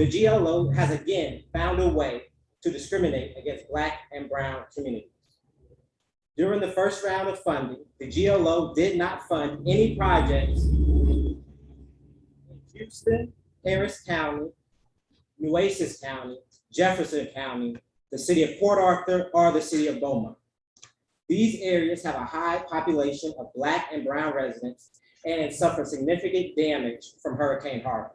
the GLO has again found a way to discriminate against Black and brown communities. During the first round of funding, the GLO did not fund any projects in Houston, Harris County, Nueces County, Jefferson County, the city of Port Arthur, or the city of Beaumont. These areas have a high population of Black and brown residents and suffer significant damage from Hurricane Harvey.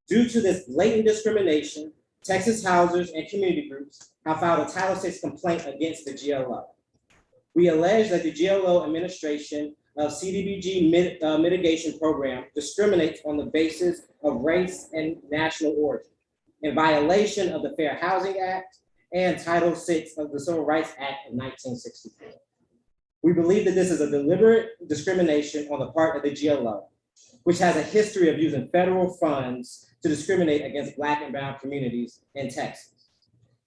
Due to this blatant discrimination, Texas housers and community groups have filed a Title VI complaint against the GLO. We allege that the GLO administration of CDBG mitigation program discriminates on the basis of race and national origin in violation of the Fair Housing Act and Title VI of the Civil Rights Act of 1964. We believe that this is a deliberate discrimination on the part of the GLO, which has a history of using federal funds to discriminate against Black and brown communities in Texas.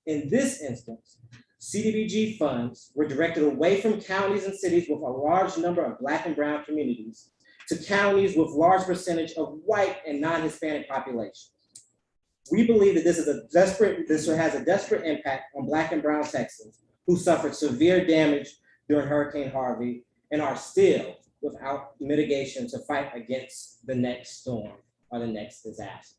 In this instance, CDBG funds were directed away from counties and cities with a large number of Black and brown communities to counties with large percentage of white and non-Hispanic populations. We believe that this has a desperate impact on Black and brown Texans who suffered severe damage during Hurricane Harvey and are still without mitigation to fight against the next storm or the next disaster.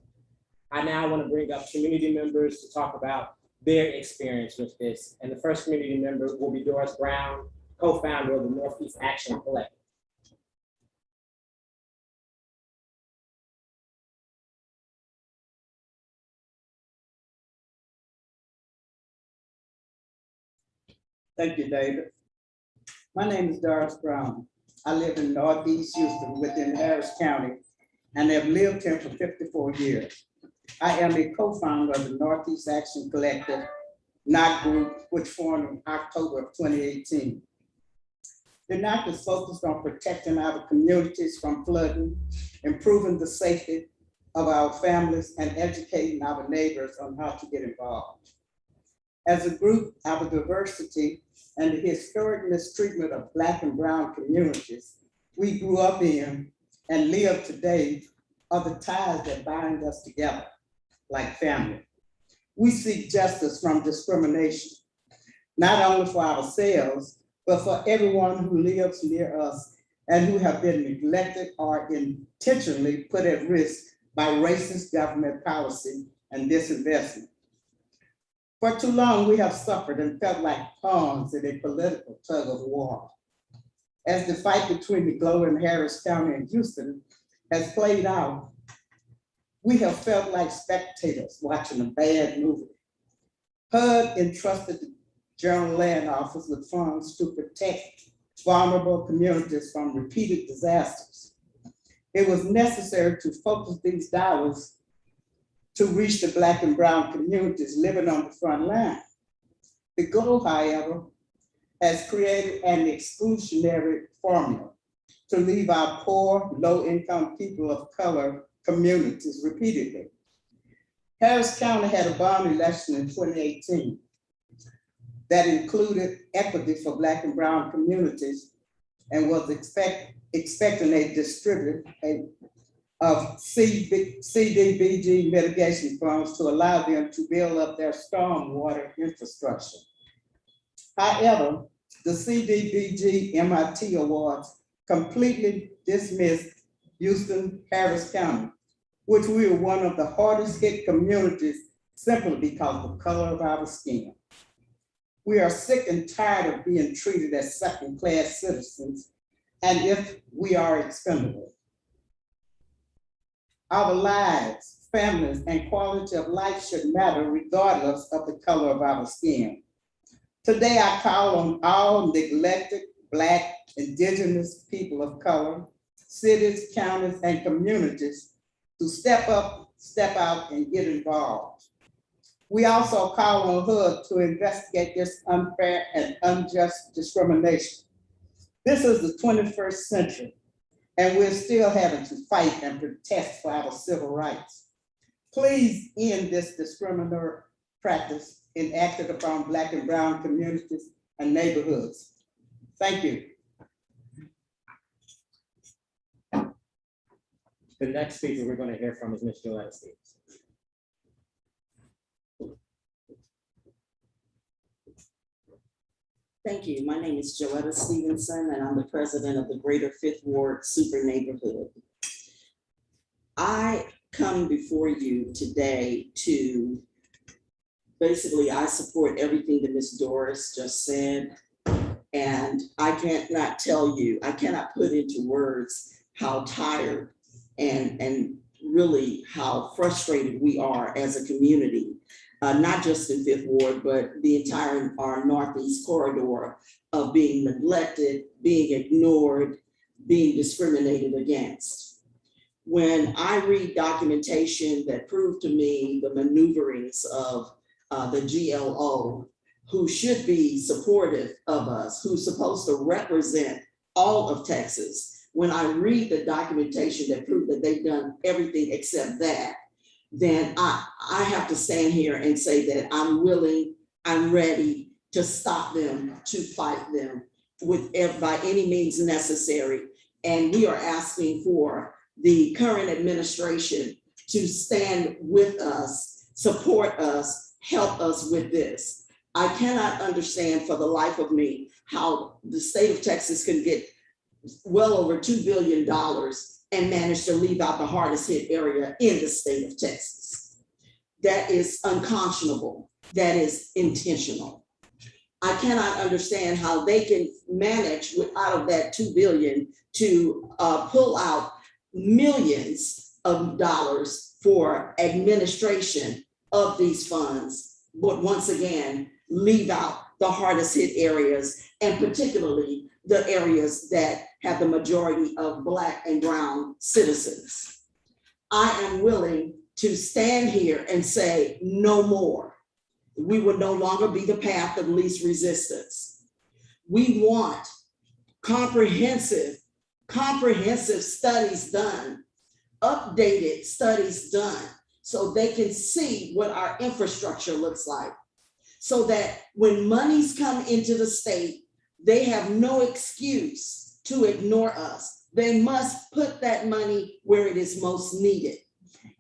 I now want to bring up community members to talk about their experience with this. And the first community member will be Doris Brown, co-founder of the Northeast Action Collective. Thank you, David. My name is Doris Brown. I live in Northeast Houston within Harris County and have lived here for 54 years. I am a co-founder of the Northeast Action Collective NAC group, which formed in October of 2018. The NAC is focused on protecting our communities from flooding, improving the safety of our families, and educating our neighbors on how to get involved. As a group, our diversity and the historic mistreatment of Black and brown communities we grew up in and live today are the ties that bind us together like family. We seek justice from discrimination, not only for ourselves, but for everyone who lives near us and who have been neglected or intentionally put at risk by racist government policy and disinvestment. For too long, we have suffered and felt like pawns in a political tug of war. As the fight between the GLO in Harris County and Houston has played out, we have felt like spectators watching a bad movie. HUD entrusted the General Land Office with funds to protect vulnerable communities from repeated disasters. It was necessary to focus these dollars to reach the Black and brown communities living on the front line. The GLO, however, has created an exclusionary formula to leave our poor, low-income people of color communities repeatedly. Harris County had a bond election in 2018 that included equity for Black and brown communities and was expecting a distribution of CDBG mitigation funds to allow them to build up their stormwater infrastructure. However, the CDBG MIT awards completely dismissed Houston, Harris County, which we are one of the hardest hit communities simply because of the color of our skin. We are sick and tired of being treated as second-class citizens, and if we are expendable. Our lives, families, and quality of life should matter regardless of the color of our skin. Today, I call on all neglected Black, Indigenous people of color, cities, counties, and communities to step up, step out, and get involved. We also call on HUD to investigate this unfair and unjust discrimination. This is the 21st century, and we're still having to fight and protest for our civil rights. Please end this discriminatory practice enacted upon Black and brown communities and neighborhoods. Thank you. The next speaker we're going to hear from is Ms. Joanne Stevenson. Thank you. My name is Joanne Stevenson, and I'm the president of the Greater Fifth Ward Super Neighborhood. I come before you today to basically, I support everything that Ms. Doris just said. And I cannot tell you, I cannot put into words how tired and really how frustrated we are as a community. Not just in Fifth Ward, but the entire our Northeast corridor of being neglected, being ignored, being discriminated against. When I read documentation that proved to me the maneuverings of the GLO, who should be supportive of us, who's supposed to represent all of Texas, when I read the documentation that proved that they've done everything except that, then I have to stand here and say that I'm willing, I'm ready to stop them, to fight them by any means necessary. And we are asking for the current administration to stand with us, support us, help us with this. I cannot understand for the life of me how the state of Texas can get well over $2 billion and manage to leave out the hardest hit area in the state of Texas. That is unconscionable. That is intentional. I cannot understand how they can manage out of that $2 billion to pull out millions of dollars for administration of these funds, but once again, leave out the hardest hit areas, and particularly the areas that have the majority of Black and brown citizens. I am willing to stand here and say no more. We will no longer be the path of least resistance. We want comprehensive studies done, updated studies done, so they can see what our infrastructure looks like, so that when monies come into the state, they have no excuse to ignore us. They must put that money where it is most needed.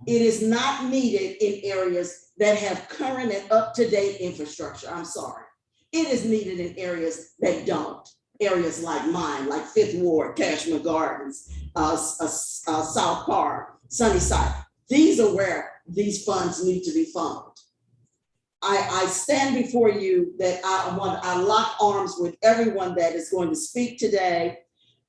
It is not needed in areas that have current and up-to-date infrastructure. I'm sorry. It is needed in areas that don't. Areas like mine, like Fifth Ward, Cashmere Gardens, South Park, Sunnyside. These are where these funds need to be funded. I stand before you that I lock arms with everyone that is going to speak today,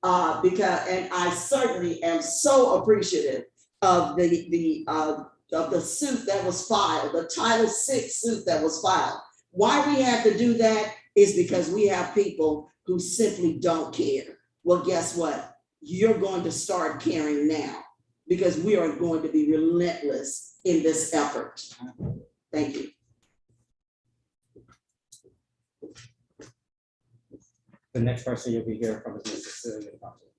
and I certainly am so appreciative of the suit that was filed, the Title VI suit that was filed. Why we have to do that is because we have people who simply don't care. Well, guess what? You're going to start caring now, because we are going to be relentless in this effort. Thank you. The next person you'll be hearing from is Ms. Cecilia Fontaine.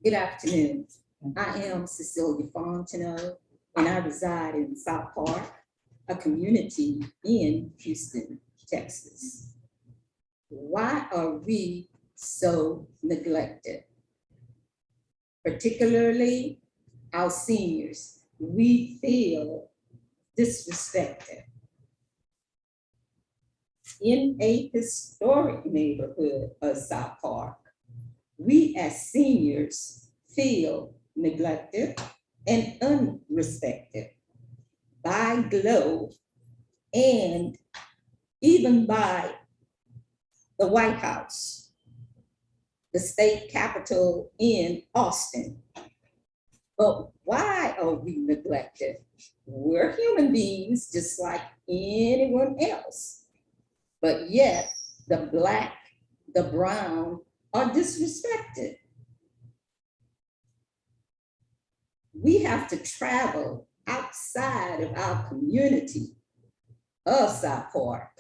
Good afternoon. I am Cecilia Fontaine, and I reside in South Park, a community in Houston, Texas. Why are we so neglected? Particularly our seniors, we feel disrespected. In a historic neighborhood of South Park, we as seniors feel neglected and unrespected by GLOW and even by the White House, the state capitol in Austin. But why are we neglected? We're human beings just like anyone else. But yet the Black, the brown are disrespected. We have to travel outside of our community of South Park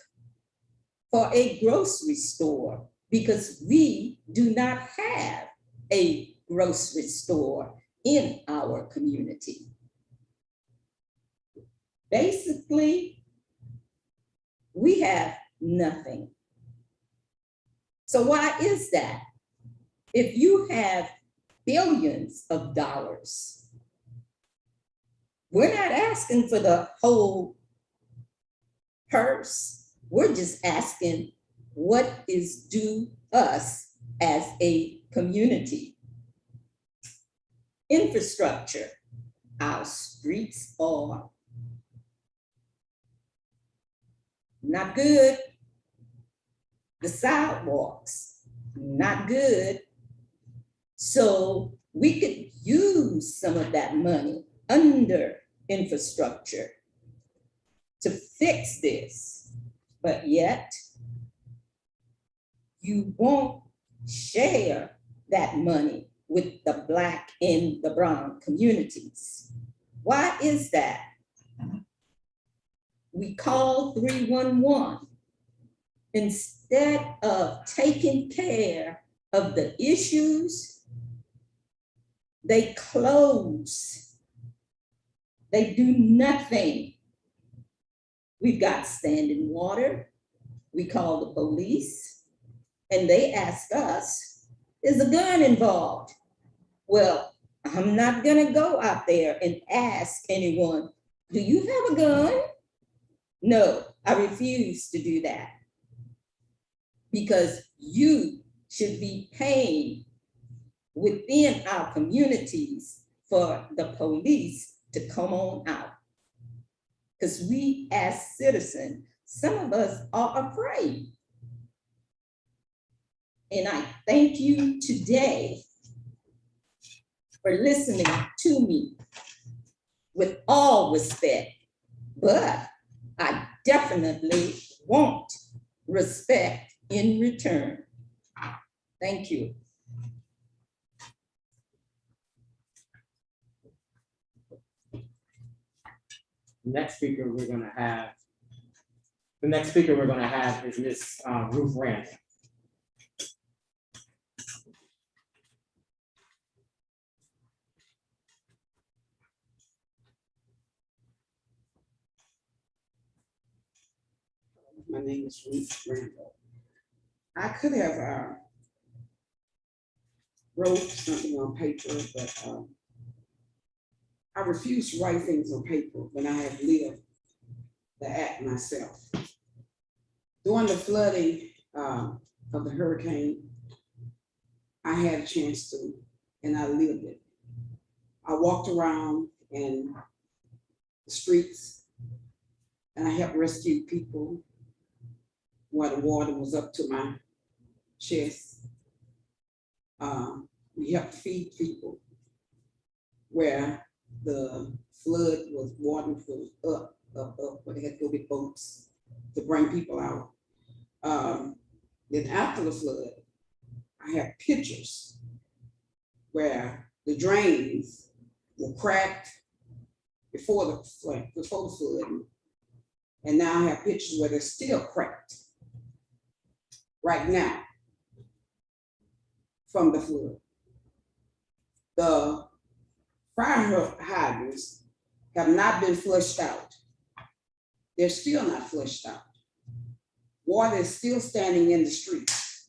for a grocery store, because we do not have a grocery store in our community. Basically, we have nothing. So why is that? If you have billions of dollars. We're not asking for the whole purse. We're just asking what is due us as a community. Infrastructure. Our streets are not good. The sidewalks, not good. So we could use some of that money under infrastructure to fix this, but yet you won't share that money with the Black and the brown communities. Why is that? We call 311. Instead of taking care of the issues, they close. They do nothing. We've got standing water. We call the police and they ask us, is a gun involved? Well, I'm not gonna go out there and ask anyone, do you have a gun? No, I refuse to do that. Because you should be paying within our communities for the police to come on out. Because we as citizens, some of us are afraid. And I thank you today for listening to me with all respect, but I definitely want respect in return. Thank you. The next speaker we're gonna have is Ms. Ruth Rambo. My name is Ruth Rambo. I could have wrote something on paper, but I refuse to write things on paper when I have lived the act myself. During the flooding of the hurricane, I had a chance to, and I lived it. I walked around in the streets and I helped rescue people while the water was up to my chest. We helped feed people where the flood was, water was up, where they had to go get boats to bring people out. Then after the flood, I have pictures where the drains were cracked before the flood, and now I have pictures where they're still cracked right now from the flood. The fire hydrants have not been flushed out. They're still not flushed out. Water is still standing in the streets,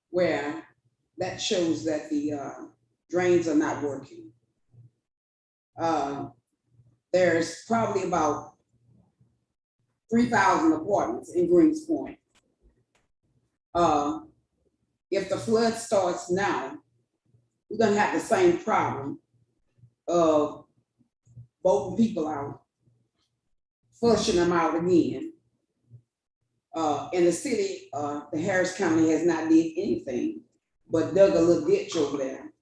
where that shows that the drains are not working. There's probably about 3,000 apartments in Greens Point. If the flood starts now, we're gonna have the same problem of boating people out, flushing them out again. In the city, the Harris County has not did anything but dug a little ditch over there,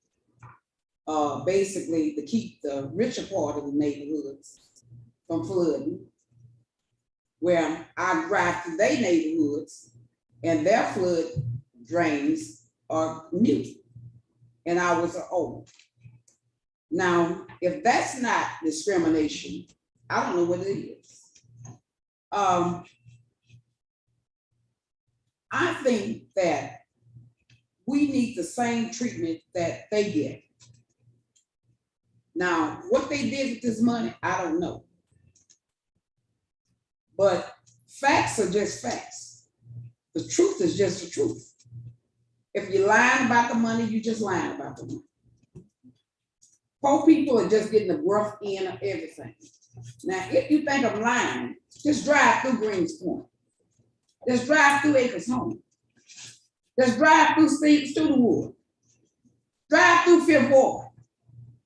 basically to keep the richer part of the neighborhoods from flooding, where I drive through their neighborhoods and their flood drains are new and ours are old. Now, if that's not discrimination, I don't know what it is. I think that we need the same treatment that they get. Now, what they did with this money, I don't know. But facts are just facts. The truth is just the truth. If you're lying about the money, you just lying about the money. Poor people are just getting the rough end of everything. Now, if you think I'm lying, just drive through Greens Point. Just drive through Acres Home. Just drive through Studewood. Drive through Fifth Ward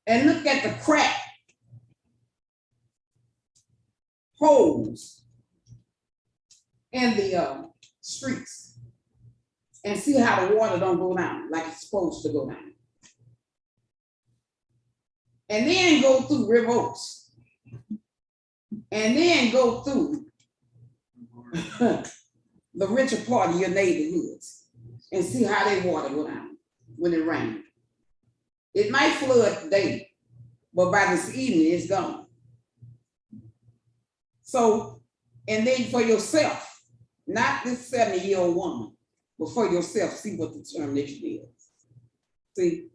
and look at the crack holes in the streets and see how the water don't go down like it's supposed to go down. And then go through River Oaks. And then go through the richer part of your neighborhoods and see how they water go down when it rains. It might flood today, but by this evening it's gone. So, and then for yourself, not this 70-year-old woman, but for yourself, see what the determination is. See,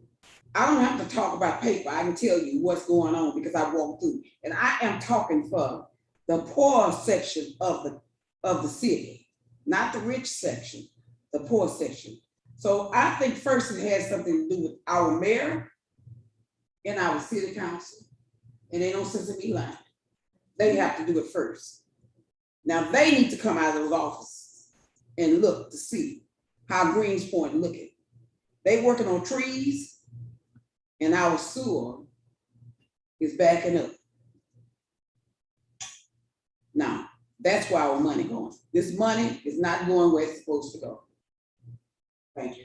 I don't have to talk about paper. I can tell you what's going on because I walked through. And I am talking for the poor section of the city, not the rich section, the poor section. So I think first it has something to do with our mayor and our city council. And they don't sense in me lying. They have to do it first. Now they need to come out of those offices and look to see how Greens Point looking. They working on trees and our sewer is backing up. Now, that's where our money going. This money is not going where it's supposed to go. Thank you.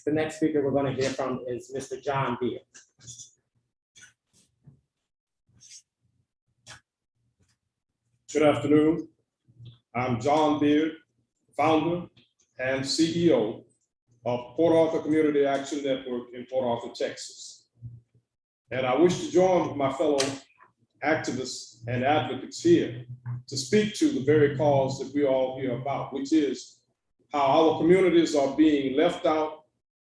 The next speaker we're going to hear from is Mr. John Beard. Good afternoon. I'm John Beard, founder and CEO of Port Arthur Community Action Network in Port Arthur, Texas. And I wish to join with my fellow activists and advocates here to speak to the very cause that we all hear about, which is how our communities are being left out,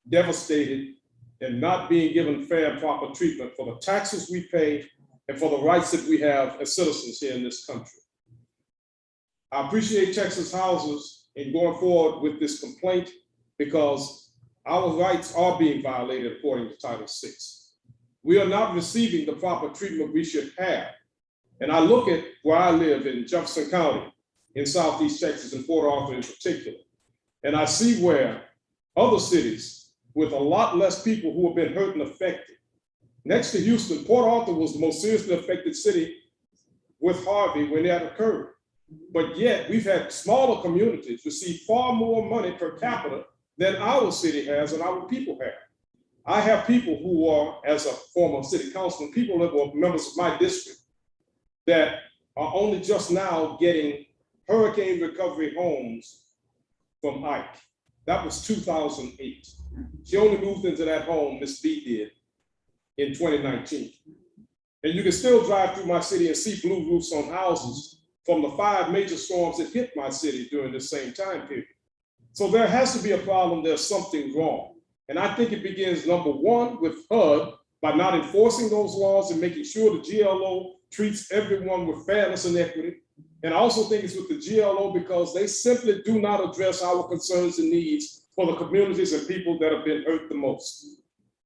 devastated, and not being given fair and proper treatment for the taxes we pay and for the rights that we have as citizens here in this country. I appreciate Texas Houses in going forward with this complaint because our rights are being violated according to Title VI. We are not receiving the proper treatment we should have. And I look at where I live in Jefferson County, in Southeast Texas, and Port Arthur in particular, and I see where other cities with a lot less people who have been hurt and affected. Next to Houston, Port Arthur was the most seriously affected city with Harvey when that occurred. But yet we've had smaller communities receive far more money per capita than our city has and our people have. I have people who are, as a former city councilman, people that were members of my district that are only just now getting hurricane recovery homes from Ike. That was 2008. She only moved into that home, Ms. B did, in 2019. And you can still drive through my city and see blue roofs on houses from the 5 major storms that hit my city during the same time period. So there has to be a problem, there's something wrong. And I think it begins, number one, with HUD by not enforcing those laws and making sure the GLO treats everyone with fairness and equity. And I also think it's with the GLO because they simply do not address our concerns and needs for the communities and people that have been hurt the most.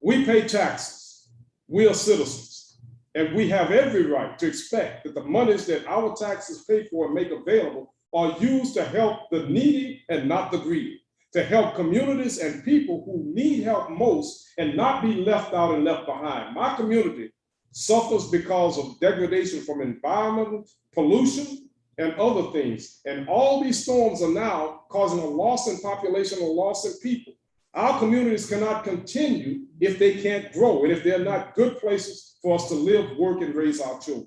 We pay taxes, we are citizens, and we have every right to expect that the monies that our taxes pay for and make available are used to help the needy and not the greedy, to help communities and people who need help most and not be left out and left behind. My community suffers because of degradation from environmental pollution and other things. And all these storms are now causing a loss in population, a loss in people. Our communities cannot continue if they can't grow and if they're not good places for us to live, work, and raise our children.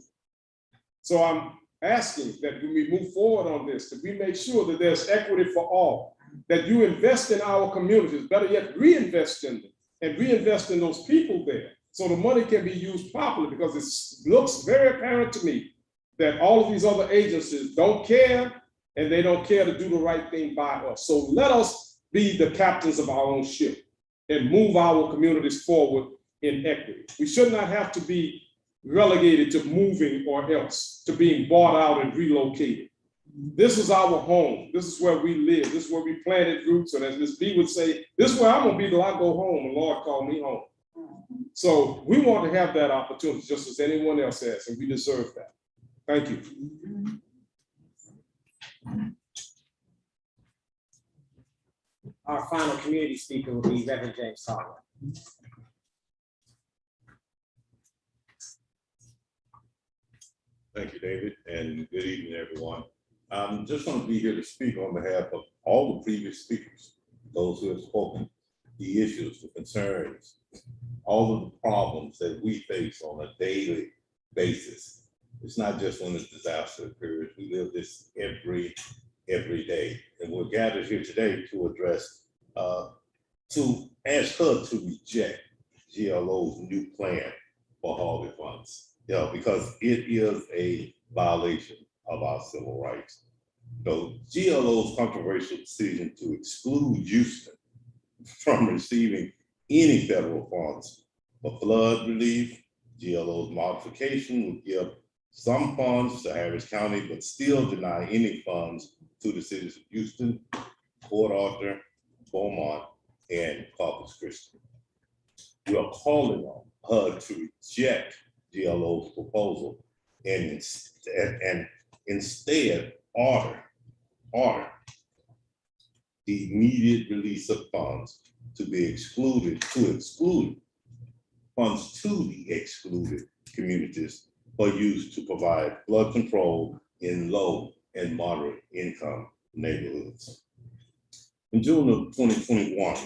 So I'm asking that when we move forward on this, that we make sure that there's equity for all, that you invest in our communities, better yet, reinvest in them and reinvest in those people there so the money can be used properly, because it looks very apparent to me that all of these other agencies don't care and they don't care to do the right thing by us. So let us be the captains of our own ship and move our communities forward in equity. We should not have to be relegated to moving or else, to being bought out and relocated. This is our home. This is where we live. This is where we planted roots. And as Ms. B would say, this is where I'm gonna be till I go home and Lord call me home. So we want to have that opportunity just as anyone else has, and we deserve that. Thank you. Our final community speaker will be Reverend James Harlan. Thank you, David, and good evening, everyone. I'm just going to be here to speak on behalf of all the previous speakers, those who have spoken, the issues, the concerns, all of the problems that we face on a daily basis. It's not just when a disaster occurs. We live this every day. And we're gathered here today to address, to ask her to reject GLO's new plan for holiday funds. Yeah, because it is a violation of our civil rights. So GLO's controversial decision to exclude Houston from receiving any federal funds for flood relief, GLO's modification would give some funds to Harris County, but still deny any funds to the cities of Houston, Port Arthur, Beaumont, and Corpus Christi. We are calling on her to reject GLO's proposal and instead order the immediate release of funds to be excluded, to exclude funds to the excluded communities for use to provide flood control in low and moderate income neighborhoods. In June of 2021,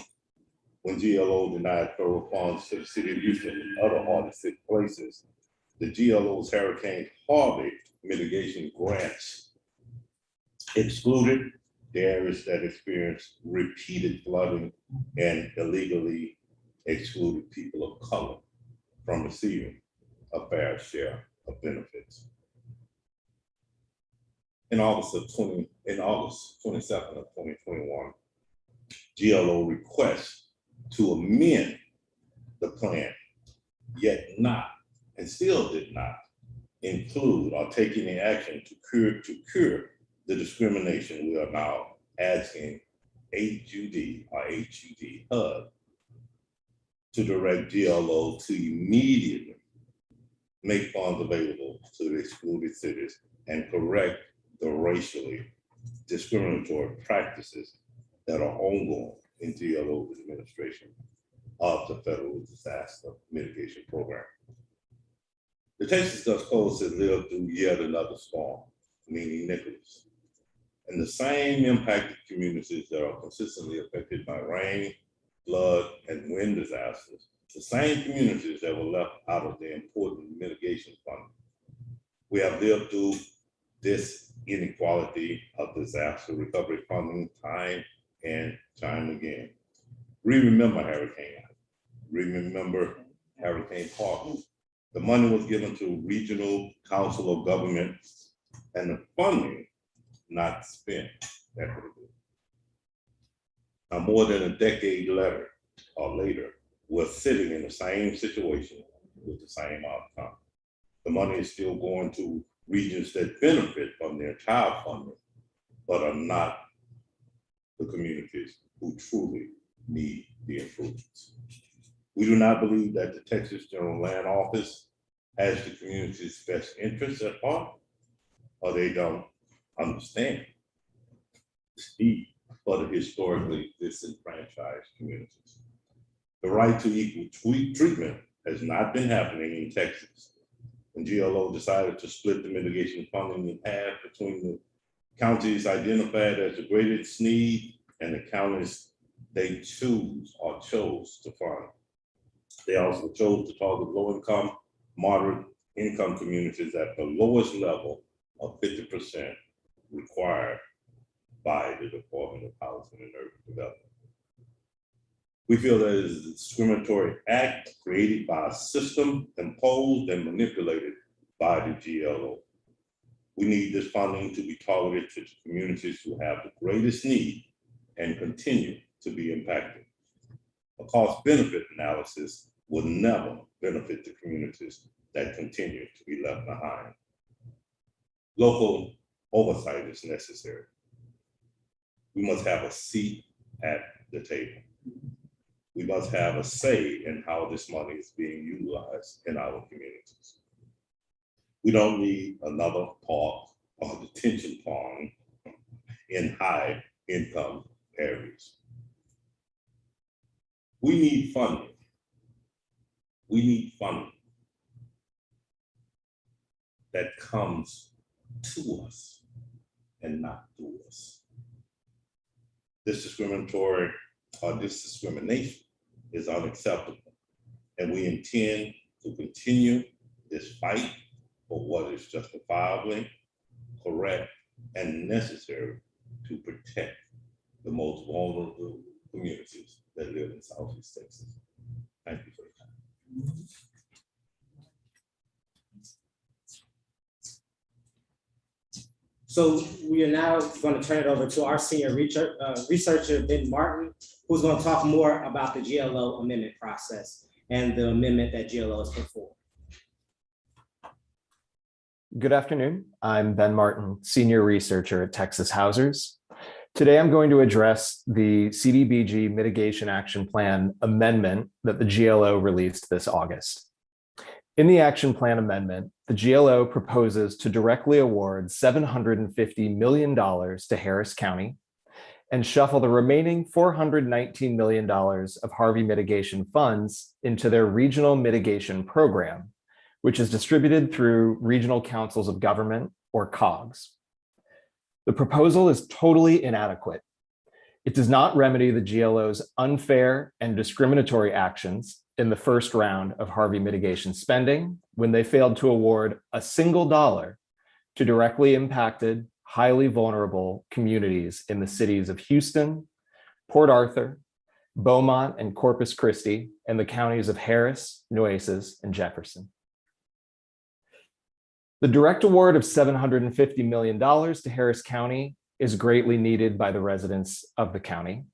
when GLO denied federal funds to the city of Houston and other hardest hit places, the GLO's Hurricane Harvey mitigation grants excluded the areas that experienced repeated flooding and illegally excluded people of color from receiving a fair share of benefits. In August 27 of 2021, GLO requests to amend the plan, yet not, and still did not, include or take any action to cure the discrimination we are now asking HUD or HUD to direct GLO to immediately make funds available to the excluded cities and correct the racially discriminatory practices that are ongoing in GLO's administration of the federal disaster mitigation program. The Texas Gulf Coast has lived through yet another storm, meaning Nicholas, and the same impacted communities that are consistently affected by rain, flood, and wind disasters, the same communities that were left out of the important mitigation funding. We have lived through this inequality of disaster recovery funding time and time again. We remember Hurricane. We remember Hurricane Harvey. The money was given to regional council of government and the funding not spent equitably. Now, more than a decade later, we're sitting in the same situation with the same outcome. The money is still going to regions that benefit from the entire funding, but are not the communities who truly need the improvements. We do not believe that the Texas General Land Office has the community's best interests at heart, or they don't understand the need for the historically disenfranchised communities. The right to equal treatment has not been happening in Texas. When GLO decided to split the mitigation funding in half between the counties identified as the greatest need and the counties they chose to fund. They also chose to target low-income, moderate income communities at the lowest level of 50% required by the Department of Housing and Urban Development. We feel that it is a discriminatory act created by a system imposed and manipulated by the GLO. We need this funding to be targeted to the communities who have the greatest need and continue to be impacted. A cost-benefit analysis will never benefit the communities that continue to be left behind. Local oversight is necessary. We must have a seat at the table. We must have a say in how this money is being utilized in our communities. We don't need another park or detention pond in high income areas. We need funding. We need funding that comes to us and not through us. This discrimination is unacceptable, and we intend to continue this fight for what is justifiably correct and necessary to protect the most vulnerable communities that live in Southeast Texas. Thank you for your time. So we are now going to turn it over to our senior researcher, Ben Martin, who's going to talk more about the GLO amendment process and the amendment that GLO has put forward. Good afternoon. I'm Ben Martin, senior researcher at Texas Housers. Today, I'm going to address the CDBG Mitigation Action Plan amendment that the GLO released this August. In the Action Plan amendment, the GLO proposes to directly award $750 million to Harris County and shuffle the remaining $419 million of Harvey mitigation funds into their regional mitigation program, which is distributed through Regional Councils of Government, or COGS. The proposal is totally inadequate. It does not remedy the GLO's unfair and discriminatory actions in the first round of Harvey mitigation spending when they failed to award a single dollar to directly impacted, highly vulnerable communities in the cities of Houston, Port Arthur, Beaumont and Corpus Christi, and the counties of Harris, Nueces, and Jefferson. The direct award of $750 million to Harris County is greatly needed by the residents of the county,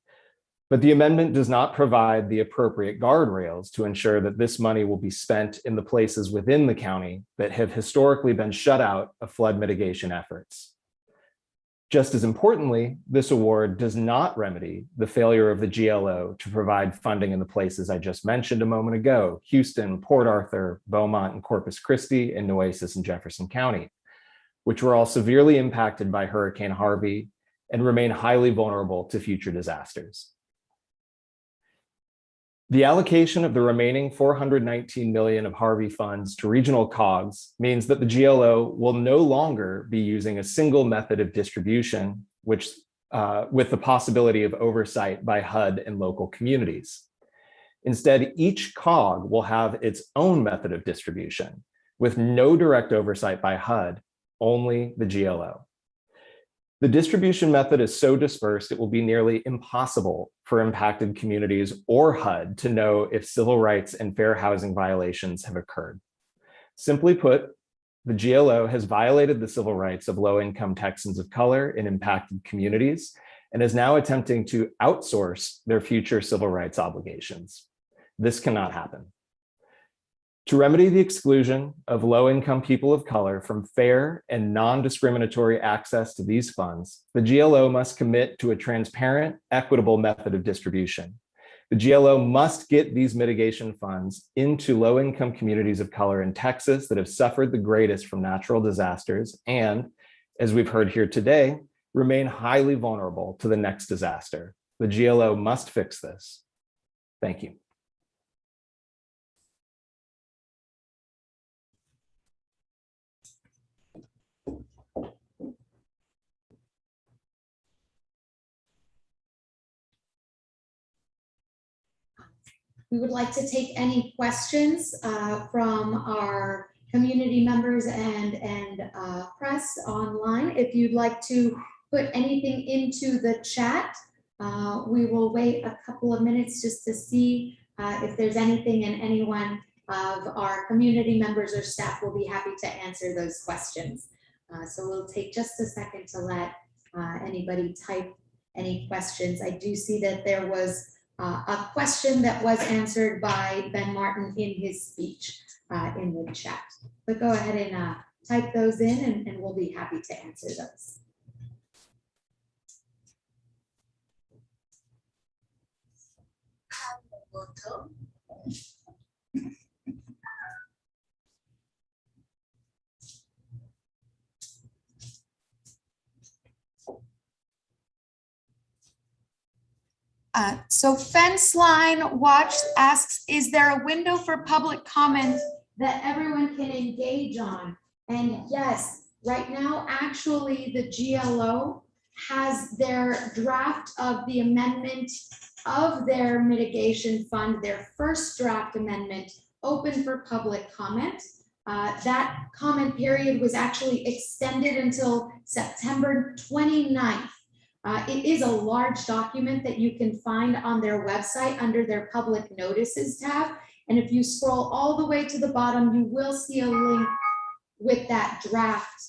but the amendment does not provide the appropriate guardrails to ensure that this money will be spent in the places within the county that have historically been shut out of flood mitigation efforts. Just as importantly, this award does not remedy the failure of the GLO to provide funding in the places I just mentioned a moment ago: Houston, Port Arthur, Beaumont and Corpus Christi, and Nueces and Jefferson County, which were all severely impacted by Hurricane Harvey and remain highly vulnerable to future disasters. The allocation of the remaining $419 million of Harvey funds to regional COGS means that the GLO will no longer be using a single method of distribution, which with the possibility of oversight by HUD and local communities. Instead, each COG will have its own method of distribution with no direct oversight by HUD, only the GLO. The distribution method is so dispersed, it will be nearly impossible for impacted communities or HUD to know if civil rights and fair housing violations have occurred. Simply put, the GLO has violated the civil rights of low-income Texans of color in impacted communities and is now attempting to outsource their future civil rights obligations. This cannot happen. To remedy the exclusion of low-income people of color from fair and non-discriminatory access to these funds, the GLO must commit to a transparent, equitable method of distribution. The GLO must get these mitigation funds into low-income communities of color in Texas that have suffered the greatest from natural disasters and, as we've heard here today, remain highly vulnerable to the next disaster. The GLO must fix this. Thank you. We would like to take any questions from our community members and press online. If you'd like to put anything into the chat, we will wait a couple of minutes just to see if there's anything, and anyone of our community members or staff will be happy to answer those questions. So we'll take just a second to let anybody type any questions. I do see that there was a question that was answered by Ben Martin in his speech in the chat. But go ahead and type those in and we'll be happy to answer those. So Fence Line Watch asks, is there a window for public comment that everyone can engage on? And yes, right now, actually, the GLO has their draft of the amendment of their mitigation fund, their first draft amendment, open for public comment. That comment period was actually extended until September 29th. It is a large document that you can find on their website under their public notices tab. And if you scroll all the way to the bottom, you will see a link with that draft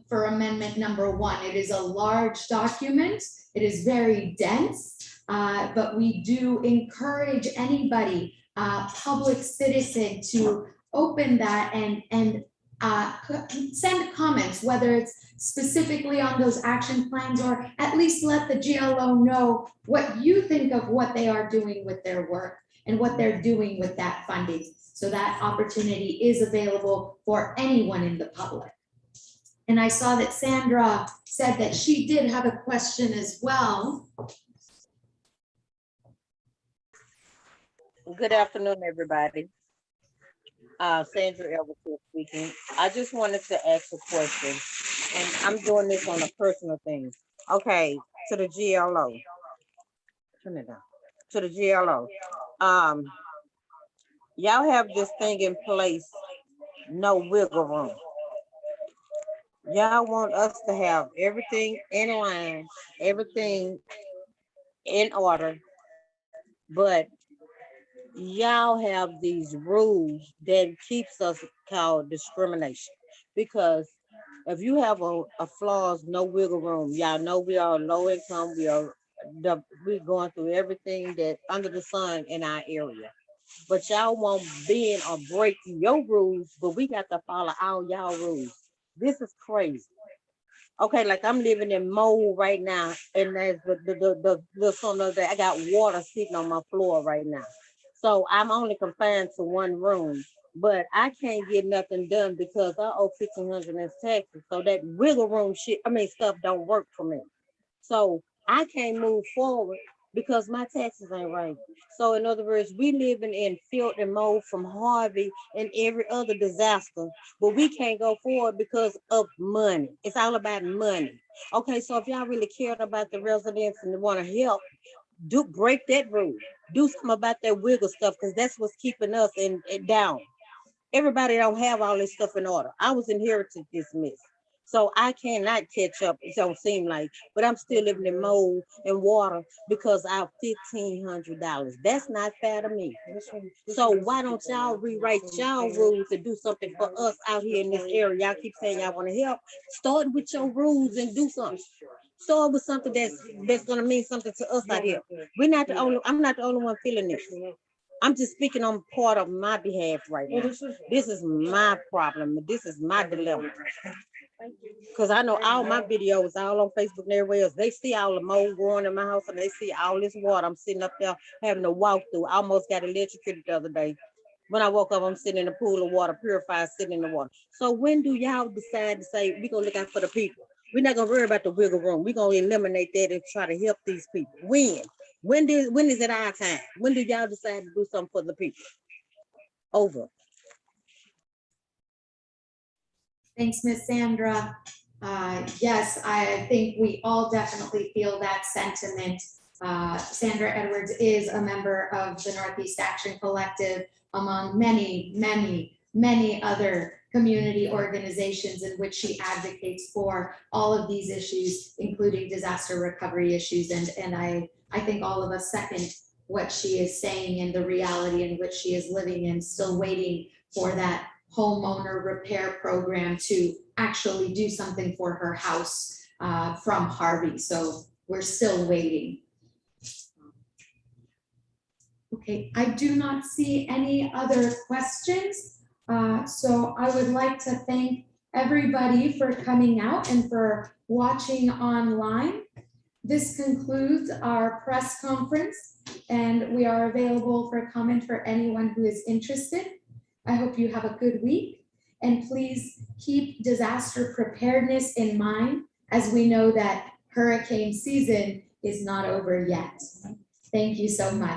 for amendment number 1. It is a large document. It is very dense, but we do encourage anybody, public citizen, to open that and send comments, whether it's specifically on those action plans, or at least let the GLO know what you think of what they are doing with their work and what they're doing with that funding. So that opportunity is available for anyone in the public. And I saw that Sandra said that she did have a question as well. Good afternoon, everybody. Sandra Elvis speaking. I just wanted to ask a question, and I'm doing this on a personal thing. Okay, to the GLO. Turn it down. To the GLO. Y'all have this thing in place, no wiggle room. Y'all want us to have everything in line, everything in order, but y'all have these rules that keeps us called discrimination. Because if you have a flaws, no wiggle room, y'all know we are low income, we're going through everything that under the sun in our area. But y'all won't bend or break your rules, but we got to follow all y'all rules. This is crazy. Okay, like I'm living in mold right now, and there's the sun of that. I got water sitting on my floor right now. So I'm only confined to one room, but I can't get nothing done because I owe $1,500 in taxes. So that wiggle room stuff don't work for me. So I can't move forward because my taxes ain't right. So in other words, we living in filth and mold from Harvey and every other disaster, but we can't go forward because of money. It's all about money. Okay, so if y'all really cared about the residents and want to help, break that rule. Do something about that wiggle stuff, because that's what's keeping us in down. Everybody don't have all this stuff in order. I was inherited this mess, so I cannot catch up. It don't seem like, but I'm still living in mold and water because I have $1,500. That's not fair to me. So why don't y'all rewrite y'all rules to do something for us out here in this area? Y'all keep saying y'all want to help. Start with your rules and do something. Start with something that's gonna mean something to us out here. We're not the only. I'm not the only one feeling this. I'm just speaking on part of my behalf right now. This is my problem. This is my dilemma. Because I know all my videos, all on Facebook and everywhere else, they see all the mold growing in my house and they see all this water. I'm sitting up there having to walk through. I almost got electrocuted the other day. When I woke up, I'm sitting in a pool of water, purified, sitting in the water. So when do y'all decide to say, we're going to look out for the people? We're not gonna worry about the wiggle room. We're gonna eliminate that and try to help these people. When is it our time? When do y'all decide to do something for the people? Over. Thanks, Miss Sandra. Yes, I think we all definitely feel that sentiment. Sandra Edwards is a member of the Northeast Action Collective, among many, many, many other community organizations in which she advocates for all of these issues, including disaster recovery issues. And I think all of us second what she is saying and the reality in which she is living in, still waiting for that homeowner repair program to actually do something for her house from Harvey. So we're still waiting. Okay, I do not see any other questions. So I would like to thank everybody for coming out and for watching online. This concludes our press conference, and we are available for comment for anyone who is interested. I hope you have a good week, and please keep disaster preparedness in mind, as we know that hurricane season is not over yet. Thank you so much.